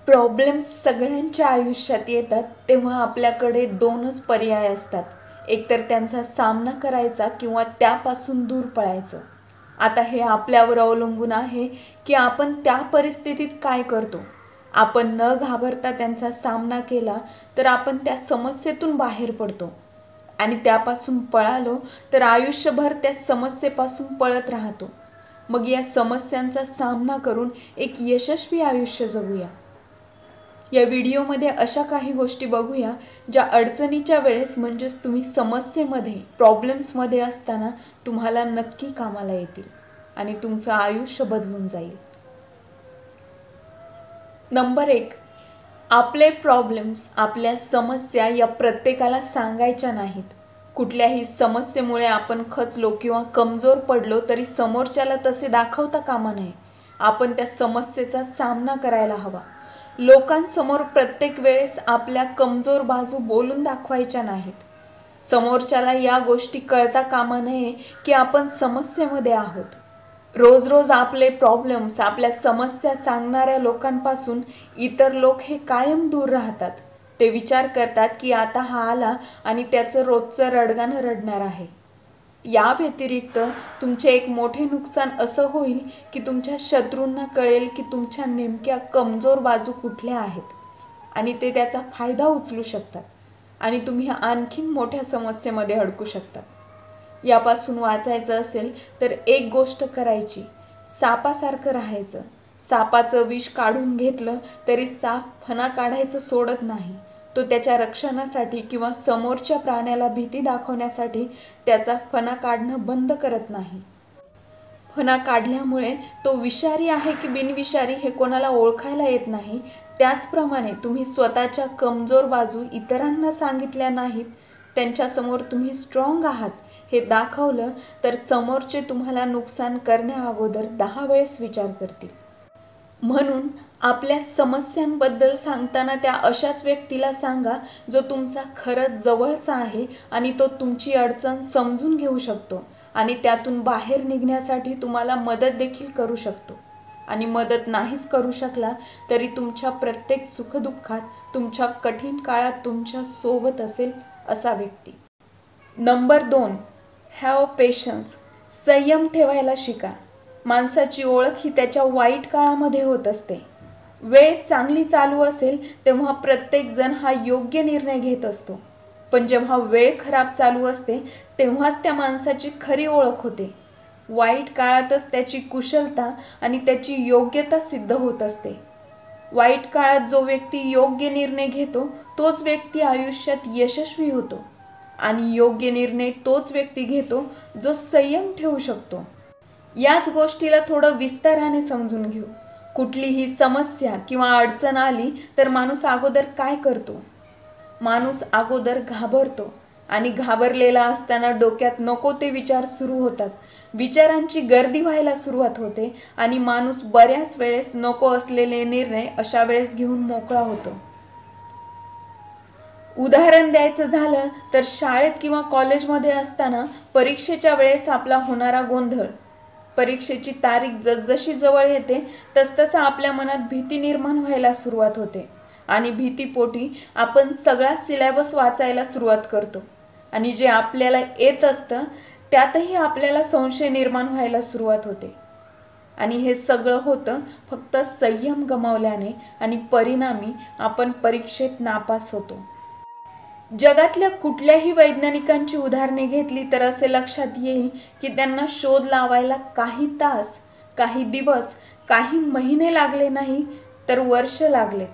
Problems सगळ्यांच्या आयुष्यात येतात तेव्हा आपल्याकडे दोनच पर्याय असतात. एकतर त्यांचा सामना करायचा किंवा त्यापासून दूर पळायचं. आता हे आपल्यावर अवलंबून आहे की आपण त्या परिस्थितीत काय करतो. आपण न घाबरता त्यांचा सामना केला तर आपण त्या समस्येतून बाहेर पडतो आणि त्यापासून पळालो तर आयुष्यभर त्या समस्येपासून पळत राहतो. मग या समस्यांचा सामना करून एक यशस्वी आयुष्य जगूया. या व्हिडिओमध्ये अशा काही गोष्टी बघूया ज्या अडचणीच्या वेळेस म्हणजेच तुम्ही समस्येमध्ये प्रॉब्लेम्समध्ये असताना तुम्हाला नक्की कामाला येतील आणि तुमचं आयुष्य बदलून जाईल. नंबर 1, आपले प्रॉब्लेम्स आपल्या समस्या या प्रत्येकाला सांगायच्या नाहीत. कुठल्याही समस्येमुळे आपण खचलो किंवा कमजोर पडलो तरी समोरच्याला तसे दाखवता कामा नये. आपण त्या समस्येचा सामना करायला हवा. लोकांसमोर प्रत्येक वेळेस आपल्या कमजोर बाजू बोलून दाखवायच्या नाहीत. समोरच्याला या गोष्टी कळता कामा नये की आपण समस्येमध्ये आहोत. रोज रोज आपले प्रॉब्लेम्स आपल्या समस्या सांगणाऱ्या लोकांपासून इतर लोक हे कायम दूर राहतात. ते विचार करतात की आता हा आला आणि त्याचं रोजचं रडगाणं रडणार आहे. या व्यतिरिक्त तुमचे एक मोठे नुकसान असं होईल की तुमच्या शत्रूंना कळेल की तुमच्या नेमक्या कमजोर बाजू कुठल्या आहेत आणि ते त्याचा फायदा उचलू शकतात आणि तुम्ही आणखीन मोठ्या समस्येमध्ये अडकू शकतात. यापासून वाचायचं असेल तर एक गोष्ट करायची, सापासारखं राहायचं. सापाचं विष काढून घेतलं तरी साप फणा काढायचं सोडत नाही. तो त्याच्या रक्षणासाठी किंवा समोरच्या प्राण्याला भीती दाखवण्यासाठी त्याचा फणा काढणं बंद करत नाही. फणा काढल्यामुळे तो विषारी आहे की बिनविषारी हे कोणाला ओळखायला येत नाही. त्याचप्रमाणे तुम्ही स्वतःच्या कमजोर बाजू इतरांना सांगितल्या नाहीत, त्यांच्यासमोर तुम्ही स्ट्रॉंग आहात हे दाखवलं तर समोरचे तुम्हाला नुकसान करण्याअगोदर 10 वेळेस विचार करतील. म्हणून आपल्या समस्यांबद्दल सांगताना त्या अशाच व्यक्तीला सांगा जो तुमचा खरंच जवळचा आहे आणि तो तुमची अडचण समजून घेऊ शकतो आणि त्यातून बाहेर निघण्यासाठी तुम्हाला मदत देखील करू शकतो. आणि मदत नाहीच करू शकला तरी तुमच्या प्रत्येक सुखदुःखात तुमच्या कठीण काळात तुमच्या सोबत असेल असा व्यक्ती. Number 2, have patience. संयम ठेवायला शिका. माणसाची ओळख ही त्याच्या वाईट काळामध्ये होत असते. वेळ चांगली चालू असेल तेव्हा प्रत्येक जण हा योग्य निर्णय घेत असतो, पण जेव्हा वेळ खराब चालू असते तेव्हाच त्या माणसाची खरी ओळख होते. वाईट काळातच त्याची कुशलता आणि त्याची योग्यता सिद्ध होत असते. वाईट काळात जो व्यक्ती योग्य निर्णय घेतो तोच व्यक्ती आयुष्यात यशस्वी होतो आणि योग्य निर्णय तोच व्यक्ती घेतो जो संयम ठेवू शकतो. याच गोष्टीला थोडं विस्ताराने समजून घेऊ. कुठलीही समस्या किंवा अडचण आली तर माणूस अगोदर काय करतो? माणूस अगोदर घाबरतो आणि घाबरलेला असताना डोक्यात नको ते विचार सुरू होतात. विचारांची गर्दी व्हायला सुरुवात होते आणि माणूस बऱ्याच वेळेस नको असलेले निर्णय अशा वेळेस घेऊन मोकळा होतो. उदाहरण द्यायचं झालं तर शाळेत किंवा कॉलेजमध्ये असताना परीक्षेच्या वेळेस आपला होणारा गोंधळ. परीक्षेची तारीख जसजशी जवळ येते तसतसं आपल्या मनात भीती निर्माण व्हायला सुरुवात होते आणि भीतीपोटी आपण सगळा सिलेबस वाचायला सुरुवात करतो आणि जे आपल्याला येत असतं त्यातही आपल्याला संशय निर्माण व्हायला सुरुवात होते. आणि हे सगळं होतं फक्त संयम गमावल्याने आणि परिणामी आपण परीक्षेत नापास होतो. जगातल्या कुठल्याही वैज्ञानिकांची उदाहरणे घेतली तर असे लक्षात येईल की त्यांना शोध लावायला काही तास, काही दिवस, काही महिने लागले नाही तर वर्ष लागले.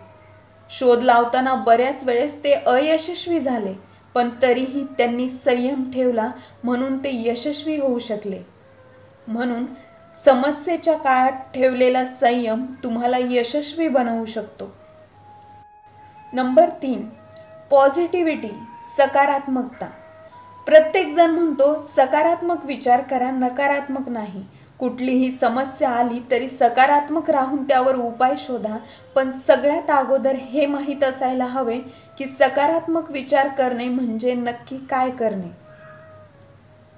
शोध लावताना बऱ्याच वेळेस ते अयशस्वी झाले, पण तरीही त्यांनी संयम ठेवला म्हणून ते यशस्वी होऊ शकले. म्हणून समस्येच्या काळात ठेवलेला संयम तुम्हाला यशस्वी बनवू शकतो. नंबर 3, पॉझिटिव्हिटी, सकारात्मकता. प्रत्येकजण म्हणतो सकारात्मक विचार करा, नकारात्मक नाही. कुठलीही समस्या आली तरी सकारात्मक राहून त्यावर उपाय शोधा, पण सगळ्यात अगोदर हे माहीत असायला हवे की सकारात्मक विचार करणे म्हणजे नक्की काय करणे.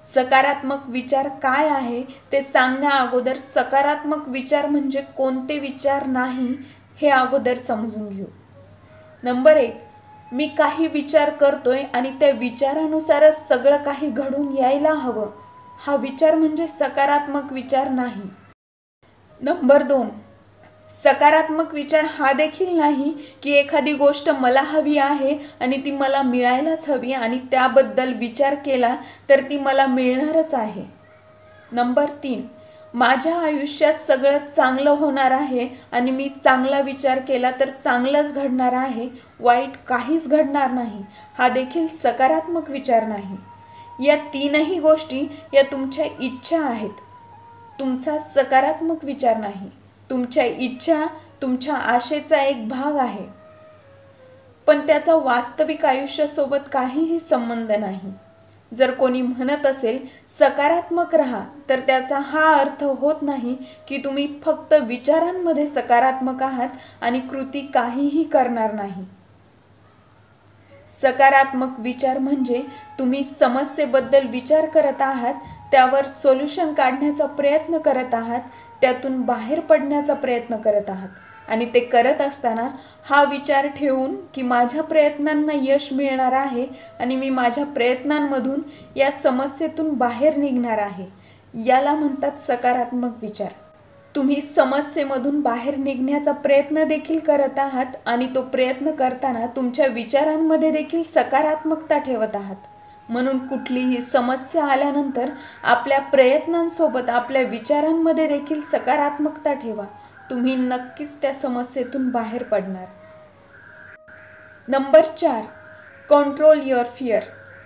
सकारात्मक विचार काय आहे ते सांगण्या अगोदर सकारात्मक विचार म्हणजे कोणते विचार नाही हे अगोदर समजून घेऊ. नंबर 1, मी काही विचार करतोय आणि त्या विचारानुसारच सगळं काही घडून यायला हवं. हा विचार म्हणजे सकारात्मक विचार नाही. नंबर 2, सकारात्मक विचार हा देखील नाही की एखादी गोष्ट मला हवी आहे आणि ती मला मिळायलाच हवी आणि त्याबद्दल विचार केला तर ती मला मिळणारच आहे. नंबर 3, माझ्या आयुष्यात सगळं चांगलं होणार आहे आणि मी चांगला विचार केला तर चांगलंच घडणार आहे, वाईट काहीच घडणार नाही. हा देखील सकारात्मक विचार नाही. या तीनही गोष्टी या तुमच्या इच्छा आहेत. तुमचा सकारात्मक विचार नाही. तुमच्या इच्छा तुमच्या आशेचा एक भाग आहे, पण त्याचा वास्तविक आयुष्यासोबत काहीही संबंध नाही. जर कोणी म्हणत असेल सकारात्मक राहा, तर त्याचा हा अर्थ होत नाही की तुम्ही फक्त विचारांमध्ये सकारात्मक आहात आणि कृती काहीही करणार नाही. सकारात्मक विचार म्हणजे तुम्ही समस्येबद्दल विचार करत आहात, त्यावर सोल्युशन काढण्याचा प्रयत्न करत आहात, त्यातून बाहेर पडण्याचा प्रयत्न करत आहात आणि ते करत असताना हा विचार ठेवून की माझ्या प्रयत्नांना यश मिळणार आहे आणि मी माझ्या प्रयत्नांमधून या समस्येतून बाहेर निघणार आहे. याला म्हणतात सकारात्मक विचार. तुम्ही समस्येमधून बाहेर निघण्याचा प्रयत्न देखील करत आहात आणि तो प्रयत्न करताना तुमच्या विचारांमध्ये देखील सकारात्मकता ठेवत आहात. म्हणून कुठलीही समस्या आल्यानंतर आपल्या प्रयत्नांसोबत आपल्या विचारांमध्ये देखील सकारात्मकता ठेवा. तुम्ही नक्कीच त्या समस्येतून बाहेर पडणार. Number 4, control your fear.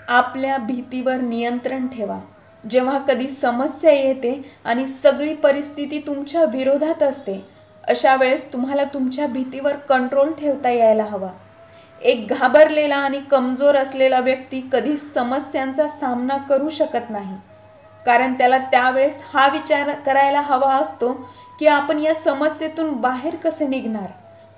आपल्या भीतीवर नियंत्रण ठेवा. जेव्हा कधी समस्या येते आणि सगळी परिस्थिती तुमच्या विरोधात असते, अशा वेळेस तुम्हाला तुमच्या भीतीवर कंट्रोल ठेवता यायला हवा. एक घाबरलेला आणि कमजोर असलेला व्यक्ती कधीच समस्यांचा सामना करू शकत नाही, कारण त्याला त्यावेळेस हा विचार करायला हवा असतो की आपण या समस्येतून बाहेर कसे निघणार.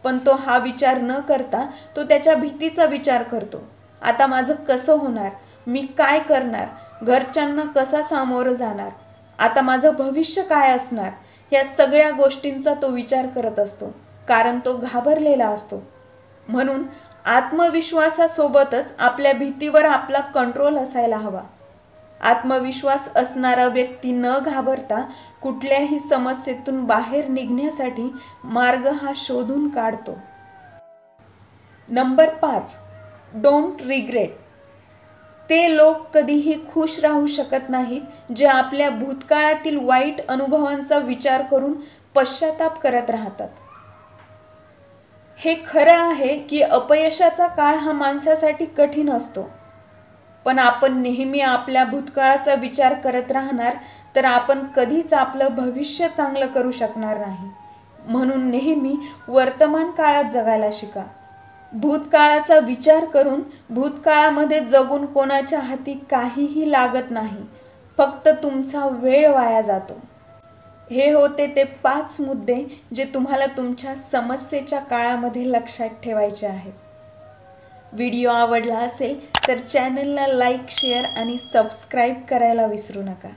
पण तो हा विचार न करता तो त्याच्या भीतीचा विचार करतो. आता माझं कसं होणार, मी काय करणार, घरच्यांना कसा सामोरं जाणार, आता माझं भविष्य काय असणार, या सगळ्या गोष्टींचा तो विचार करत असतो, कारण तो घाबरलेला असतो. म्हणून आत्मविश्वासासोबतच आपल्या भीतीवर आपला कंट्रोल असायला हवा. आत्मविश्वास असणारा व्यक्ती न घाबरता कुठल्याही समस्येतून बाहेर निघण्यासाठी मार्ग हा शोधून काढतो. Number 5, don't regret. ते लोक कधीही खुश राहू शकत नाहीत जे आपल्या भूतकाळातील वाईट अनुभवांचा विचार करून पश्चाताप करत राहतात. हे खरं आहे की अपयशाचा काळ हा माणसासाठी कठीण असतो, पण आपण नेहमी आपल्या भूतकाळाचा विचार करत राहणार तर आपण कधीच आपलं भविष्य चांगलं करू शकणार नाही. म्हणून नेहमी वर्तमान काळात जगायला शिका. भूतकाळाचा विचार करून भूतकाळामध्ये जगून कोणाच्या हाती काहीही लागत नाही, फक्त तुमचा वेळ वाया जातो. हे होते ते 5 मुद्दे जे तुम्हाला तुमच्या समस्येच्या काळामध्ये लक्षात ठेवायचे आहेत. व्हिडिओ आवडला असेल तर चॅनलला लाईक, शेअर आणि सबस्क्राईब करायला विसरू नका.